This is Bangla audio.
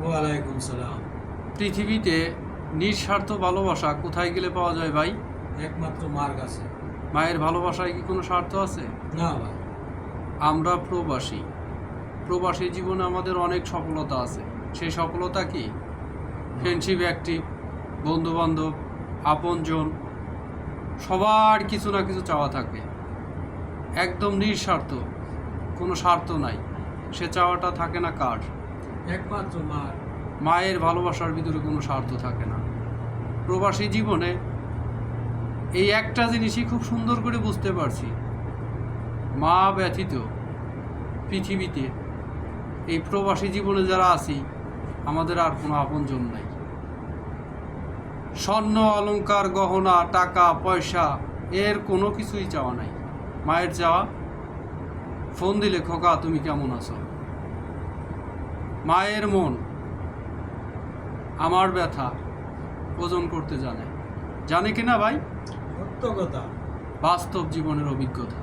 ওয়ালাইকুম সালাম। পৃথিবীতে নিঃস্বার্থ ভালোবাসা কোথায় গেলে পাওয়া যায় ভাই? একমাত্র মার কাছে। মায়ের ভালোবাসায় কি কোনো স্বার্থ আছে? না ভাই। আমরা প্রবাসী জীবনে আমাদের অনেক সফলতা আছে। সেই সফলতা কি? ফ্রেন্ডশিপ অ্যাক্টিভ, বন্ধুবান্ধব, আপনজন, সবার কিছু না কিছু চাওয়া থাকে। একদম নিঃস্বার্থ, কোনো স্বার্থ নাই। সে চাওয়াটা থাকে না কার? একমাত্র মার। মায়ের ভালোবাসার ভিতরে কোনো স্বার্থ থাকে না। প্রবাসী জীবনে এই একটা জিনিসই খুব সুন্দর করে বুঝতে পারছি, মা ব্যতীত পৃথিবীতে এই প্রবাসী জীবনে যারা আছি আমাদের আর কোনো আপনজন নাই। স্বর্ণ অলংকার, গহনা, টাকা পয়সা এর কোনো কিছুই চাওয়া নাই। মায়ের চাওয়া, ফোন দিলে খোকা তুমি কেমন আছো? মায়ের মন আমার ব্যথা ওজন করতে জানে কি না ভাই? সত্য কথা। বাস্তব জীবনের অভিজ্ঞতা।